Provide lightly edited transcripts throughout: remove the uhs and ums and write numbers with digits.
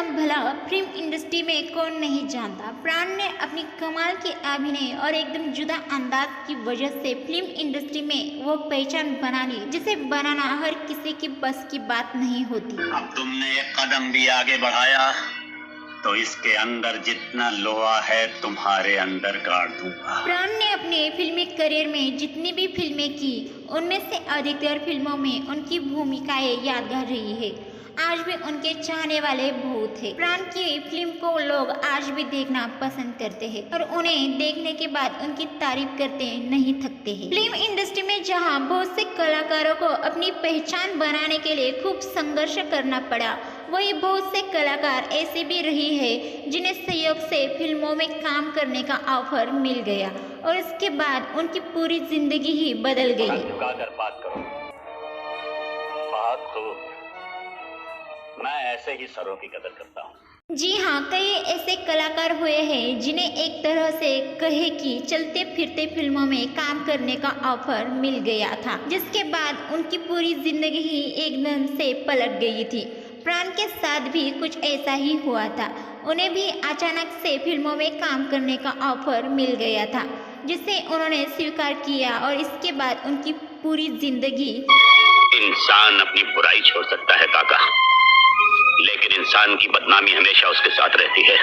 नाम भला film industry में कौन नहीं जानता। प्राण ने अपनी कमाल के अभिनय और एकदम जुदा अंदाज की वजह से फिल्म इंडस्ट्री में वो पहचान बना ली जिसे बनाना हर किसी की बस की बात नहीं होती। अब तुमने एक कदम भी आगे बढ़ाया तो इसके अंदर जितना लोहा है तुम्हारे अंदर गाड़ दूंगा। प्राण ने अपने फिल्मी करियर में जितनी भी फिल्में की उनमें से अधिकतर फिल्मों में उनकी भूमिकाएं यादगार रही है। आज भी उनके चाहने वाले बहुत हैं। प्राण की फिल्म को लोग आज भी देखना पसंद करते हैं और उन्हें देखने के बाद उनकी तारीफ करते नहीं थकते हैं। फिल्म इंडस्ट्री में जहां बहुत से कलाकारों को अपनी पहचान बनाने के लिए खूब संघर्ष करना पड़ा, वही बहुत से कलाकार ऐसे भी रहे हैं जिन्हें सहयोग से फिल्मों में काम करने का ऑफर मिल गया और इसके बाद उनकी पूरी जिंदगी ही बदल गई। बात करो। बात तो मैं ऐसे ही सरों की कदर करता हूँ। जी हाँ, कई ऐसे कलाकार हुए हैं जिन्हें एक तरह से कहे कि चलते फिरते फिल्मों में काम करने का ऑफर मिल गया था, जिसके बाद उनकी पूरी जिंदगी ही एकदम से पलट गई थी। प्राण के साथ भी कुछ ऐसा ही हुआ था। उन्हें भी अचानक से फिल्मों में काम करने का ऑफर मिल गया था जिसे उन्होंने स्वीकार किया और इसके बाद उनकी पूरी जिंदगी। इंसान अपनी बुराई छोड़ सकता है काका, लेकिन इंसान की बदनामी हमेशा उसके साथ रहती है।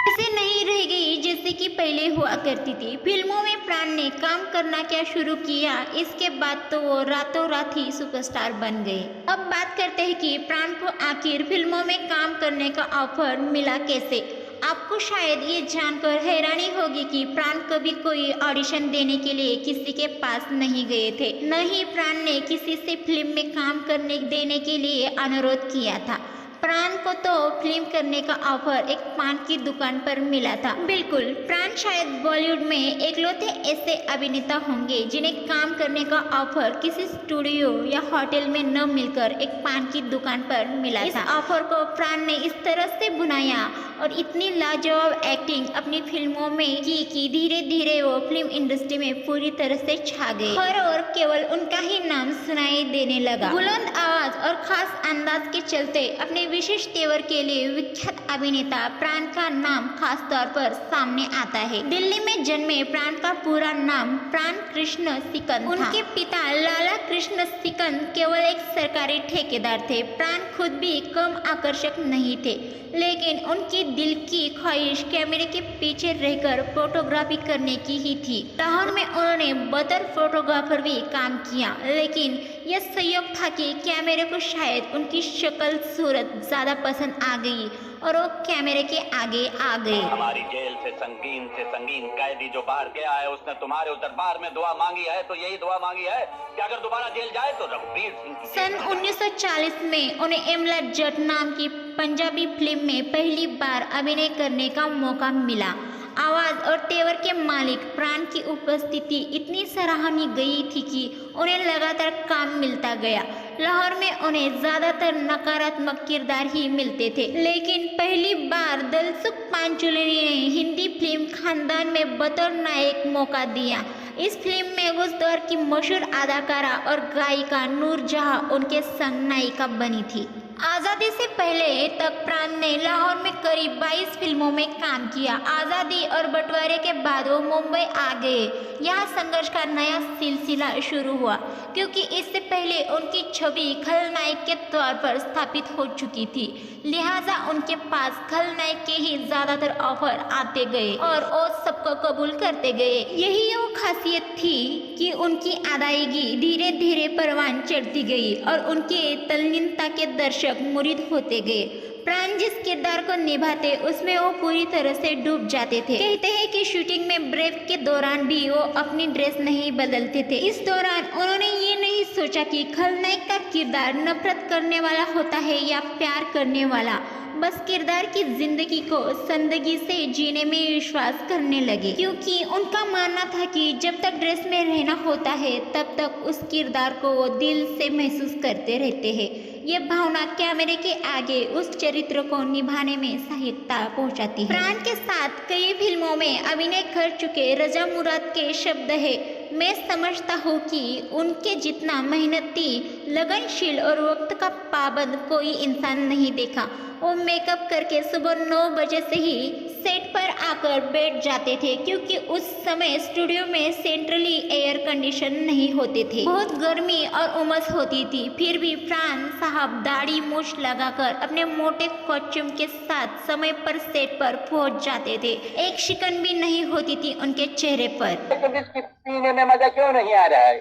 ऐसे नहीं रह गई जैसे कि पहले हुआ करती थी। फिल्मों में प्राण ने काम करना क्या शुरू किया, इसके बाद तो वो रातों रात ही सुपरस्टार बन गए। अब बात करते हैं कि प्राण को आखिर फिल्मों में काम करने का ऑफर मिला कैसे। आपको शायद ये जानकर हैरानी होगी कि प्राण कभी कोई ऑडिशन देने के लिए किसी के पास नहीं गए थे, न ही प्राण ने किसी से फिल्म में काम करने देने के लिए अनुरोध किया था। प्राण को तो फिल्म करने का ऑफर एक पान की दुकान पर मिला था। बिल्कुल, प्राण शायद बॉलीवुड में एकलौते ऐसे अभिनेता होंगे जिन्हें काम करने का ऑफर किसी स्टूडियो या होटल में न मिलकर एक पान की दुकान पर मिला था। इस ऑफर को प्राण ने इस तरह से बुनाया और इतनी लाजवाब एक्टिंग अपनी फिल्मों में की कि धीरे धीरे वो फिल्म इंडस्ट्री में पूरी तरह से छा गए। हर और केवल उनका ही नाम सुनाई देने लगा। बुलंद आवाज और खास अंदाज के चलते अपने विशेष तेवर के लिए विख्यात अभिनेता प्राण का नाम खास तौर पर सामने आता है। दिल्ली में जन्मे प्राण का पूरा नाम प्राण कृष्ण सिकंद था। उनके पिता लाला कृष्ण सिकंद केवल एक सरकारी ठेकेदार थे। प्राण खुद भी कम आकर्षक नहीं थे, लेकिन उनकी दिल की ख्वाहिश कैमरे के पीछे रहकर फोटोग्राफी करने की ही थी। लाहौर में उन्होंने बतौर फोटोग्राफर भी काम किया, लेकिन यह संयोग था कि कैमरे को शायद उनकी शक्ल सूरत ज्यादा पसंद आ गई और वो कैमरे के आगे आ गए। हमारी जेल से संगीन कैदी जो बाहर गया है, उसने तुम्हारे दरबार में दुआ मांगी है, तो यही दुआ मांगी है कि अगर दोबारा जेल जाए तो रघुवीर सिंह की। सन 1940 में उन्हें इमला जट नाम की पंजाबी फिल्म में पहली बार अभिनय करने का मौका मिला। आवाज और तेवर के मालिक प्राण की उपस्थिति इतनी सराहनीय गई थी कि उन्हें लगातार काम मिलता गया। लाहौर में उन्हें ज्यादातर नकारात्मक किरदार ही मिलते थे, लेकिन पहली बार दिलसुख पांचोली ने हिंदी फिल्म खानदान में बतौर नायक मौका दिया। इस फिल्म में उस दौर की मशहूर अदाकारा और गायिका नूर जहां उनके संग नायिका बनी थी। आज़ादी से पहले तक प्राण ने लाहौर में करीब 22 फिल्मों में काम किया। आज़ादी और बंटवारे के बाद वो मुंबई आ गए। यहाँ संघर्ष का नया सिलसिला शुरू हुआ, क्योंकि इससे पहले उनकी छवि खलनायक के तौर पर स्थापित हो चुकी थी। लिहाजा उनके पास खलनायक के ही ज्यादातर ऑफर आते गए और वो सबको कबूल करते गए। यही वो खासियत थी कि उनकी अदायगी धीरे धीरे परवान चढ़ती गई और उनके तल्लीनता के दर्शक मुरीद होते गए। प्राण जिस किरदार को निभाते उसमें वो पूरी तरह से डूब जाते थे। कहते हैं कि शूटिंग में ब्रेक के दौरान भी वो अपनी ड्रेस नहीं बदलते थे। इस दौरान उन्होंने ये नहीं सोचा कि खलनायक का किरदार नफरत करने वाला होता है या प्यार करने वाला। बस किरदार की जिंदगी को संदगी से जीने में विश्वास करने लगे, क्योंकि उनका मानना था कि जब तक ड्रेस में रहना होता है तब तक उस किरदार को वो दिल से महसूस करते रहते हैं। ये भावना कैमरे के आगे उस चरित्र को निभाने में सहायता पहुंचाती है। प्राण के साथ कई फिल्मों में अभिनय कर चुके रजा मुराद के शब्द है, मैं समझता हूँ कि उनके जितना मेहनती, लगनशील और वक्त का पाबंद कोई इंसान नहीं देखा। वो मेकअप करके सुबह 9 बजे से ही सेट पर आकर बैठ जाते थे, क्योंकि उस समय स्टूडियो में सेंट्रली एयर कंडीशन नहीं होते थे। बहुत गर्मी और उमस होती थी, फिर भी प्राण साहब दाढ़ी मूछ लगाकर अपने मोटे कॉस्ट्यूम के साथ समय पर सेट पर पहुंच जाते थे। एक शिकन भी नहीं होती थी उनके चेहरे पर। बिस्किट पीने में मजा क्यों नहीं आ रहा है?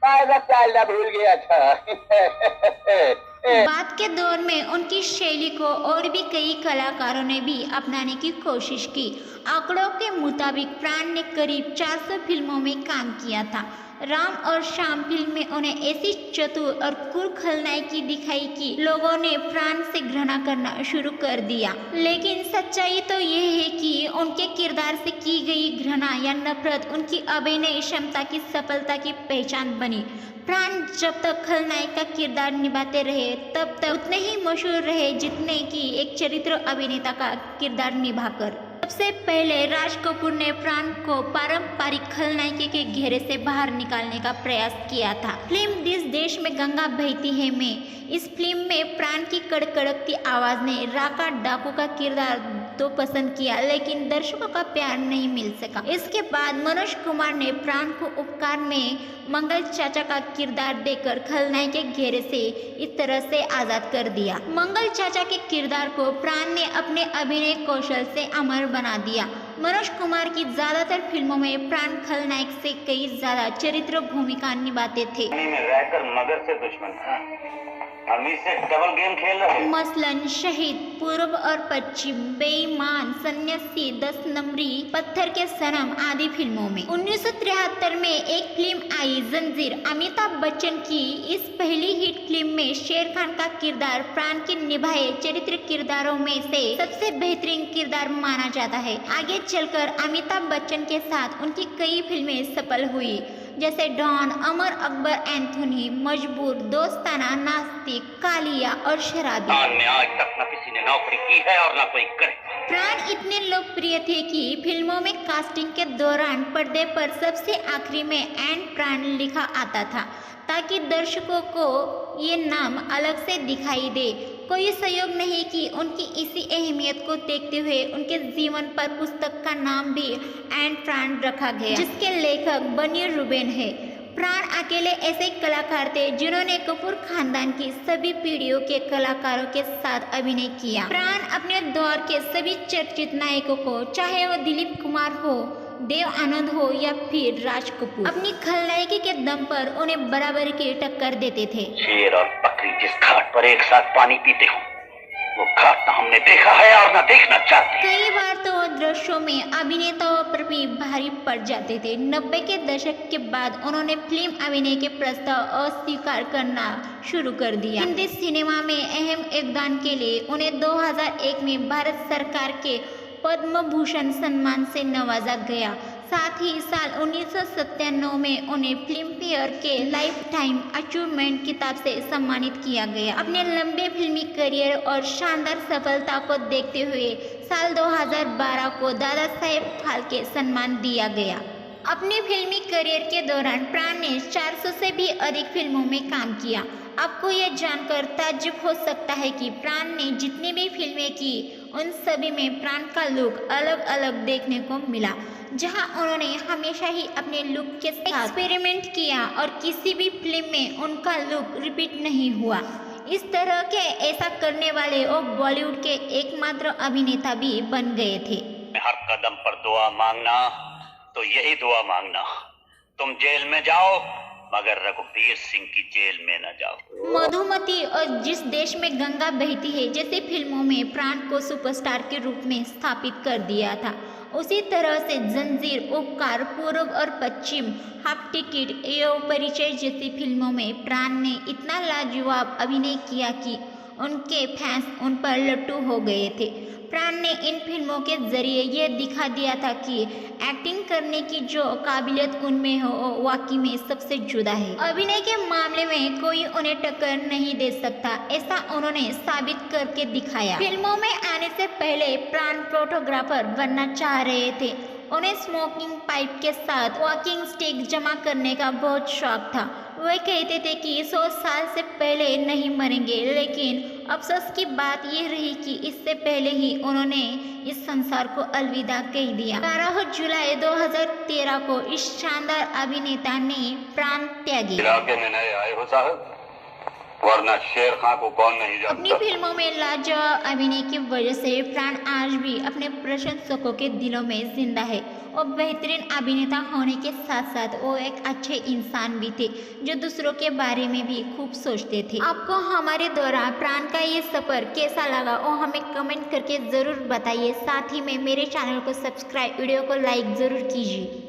डालना भूल गया था। बाद के दौर में उनकी शैली को और भी कई कलाकारों ने भी अपनाने की कोशिश की। आंकड़ों के मुताबिक प्राण ने करीब 400 फिल्मों में काम किया था। राम और श्याम फिल्म में उन्हें ऐसी चतुर और क्रूर खलनायकी दिखाई कि लोगों ने प्राण से घृणा करना शुरू कर दिया। लेकिन सच्चाई तो ये है कि उनके किरदार से की गई घृणा या नफरत उनकी अभिनय क्षमता की सफलता की पहचान बनी। प्राण जब तक खलनायक का किरदार निभाते रहे तब तक उतने ही मशहूर रहे जितने कि एक चरित्र अभिनेता का किरदार निभाकर। सबसे पहले राज कपूर ने प्राण को पारंपरिक खलनायकी के घेरे से बाहर निकालने का प्रयास किया था। फिल्म जिस देश में गंगा बहती है में इस फिल्म में प्राण की कड़कड़कती आवाज ने राका डाकू का किरदार तो पसंद किया, लेकिन दर्शकों का प्यार नहीं मिल सका। इसके बाद मनोज कुमार ने प्राण को उपकार में मंगल चाचा का किरदार देकर खलनायक के घेरे से इस तरह से आजाद कर दिया। मंगल चाचा के किरदार को प्राण ने अपने अभिनय कौशल से अमर बना दिया। मनोज कुमार की ज्यादातर फिल्मों में प्राण खलनायक से कई ज्यादा चरित्र भूमिका निभाते थे। में रहकर मगर से दुश्मन था, हम इससे डबल गेम खेल रहे हैं। मसलन शहीद, पूर्व और पश्चिम, बेईमान, सन्यासी, 10 नंबरी, पत्थर के सनम आदि फिल्मों में। 1973 में एक फिल्म आई जंजीर, अमिताभ बच्चन की इस पहली हिट फिल्म में शेर खान का किरदार प्राण के निभाए चरित्र किरदारों में से सबसे बेहतरीन किरदार माना जाता है। आगे चलकर अमिताभ बच्चन के साथ उनकी कई फिल्में सफल हुई, जैसे डॉन, अमर अकबर एंथोनी, मजबूर, दोस्ताना, नास्तिक, कालिया और शराबी। प्राण में आज तक न किसी ने नौकरी की है और न कोई करे। प्राण इतने लोकप्रिय थे कि फिल्मों में कास्टिंग के दौरान पर्दे पर सबसे आखिरी में एंड प्राण लिखा आता था, ताकि दर्शकों को ये नाम अलग से दिखाई दे। कोई संयोग नहीं कि उनकी इसी अहमियत को देखते हुए उनके जीवन पर पुस्तक का नाम भी एंड प्राण रखा गया, जिसके लेखक बनी रूबेन है। प्राण अकेले ऐसे कलाकार थे जिन्होंने कपूर खानदान की सभी पीढ़ियों के कलाकारों के साथ अभिनय किया। प्राण अपने दौर के सभी चर्चित नायकों को, चाहे वो दिलीप कुमार हो, देव आनंद हो या फिर राज कपूर, अपनी खलनायकी के दम पर उन्हें बराबर की टक्कर देते थे। शेर और बकरी जिस घाट पर एक साथ पानी पीते हो, वो घाट न हमने देखा है और न देखना चाहते। कई बार तो दृश्यों में अभिनेताओं पर भी भारी पड़ जाते थे। 90 के दशक के बाद उन्होंने फिल्म अभिनय के प्रस्ताव अस्वीकार करना शुरू कर दिया। हिंदी सिनेमा में अहम योगदान के लिए उन्हें 2001 में भारत सरकार के पद्म भूषण सम्मान से नवाजा गया। साथ ही साल 1997 में उन्हें फिल्म फेयर के लाइफ टाइम अचीवमेंट खिताब से सम्मानित किया गया। अपने लंबे फिल्मी करियर और शानदार सफलता को देखते हुए साल 2012 को दादा साहेब फाल्के सम्मान दिया गया। अपने फिल्मी करियर के दौरान प्राण ने 400 से भी अधिक फिल्मों में काम किया। आपको यह जानकर ताज्जुब हो सकता है कि प्राण ने जितनी भी फिल्में की उन सभी में प्राण का लुक अलग अलग देखने को मिला, जहां उन्होंने हमेशा ही अपने लुक के साथ एक्सपेरिमेंट किया और किसी भी फिल्म में उनका लुक रिपीट नहीं हुआ। इस तरह के ऐसा करने वाले वो बॉलीवुड के एकमात्र अभिनेता भी बन गए थे। हर कदम पर दुआ मांगना तो यही दुआ मांगना, तुम जेल में जाओ मगर रघुवीर सिंह की जेल में न जाओ। मधुमती और जिस देश में गंगा बहती है जैसे फिल्मों में प्राण को सुपरस्टार के रूप में स्थापित कर दिया था, उसी तरह से जंजीर, उपकार, पूर्व और पश्चिम, हाफ टिकट, यो परिचय जैसी फिल्मों में प्राण ने इतना लाजवाब अभिनय किया कि उनके फैंस उन पर लट्टू हो गए थे। प्राण ने इन फिल्मों के जरिए यह दिखा दिया था कि एक्टिंग करने की जो काबिलियत उनमें हो वो वाकई में सबसे जुदा है। अभिनय के मामले में कोई उन्हें टक्कर नहीं दे सकता, ऐसा उन्होंने साबित करके दिखाया। फिल्मों में आने से पहले प्राण फोटोग्राफर बनना चाह रहे थे। उन्हें स्मोकिंग पाइप के साथ वॉकिंग स्टिक जमा करने का बहुत शौक था। वे कहते थे कि 100 साल से पहले नहीं मरेंगे, लेकिन अफसोस की बात यह रही कि इससे पहले ही उन्होंने इस संसार को अलविदा कह दिया। 12 जुलाई 2013 को इस शानदार अभिनेता ने प्राण त्यागे। इलाके में नए आए हो साहब, वरना शेर खां को कौन नहीं जानता। अपनी फिल्मों में लाजवाब अभिनय की वजह से प्राण आज भी अपने प्रशंसकों के दिलों में जिंदा है। और बेहतरीन अभिनेता होने के साथ साथ वो एक अच्छे इंसान भी थे, जो दूसरों के बारे में भी खूब सोचते थे। आपको हमारे द्वारा प्राण का ये सफ़र कैसा लगा वो हमें कमेंट करके ज़रूर बताइए। साथ ही में मेरे चैनल को सब्सक्राइब, वीडियो को लाइक ज़रूर कीजिए।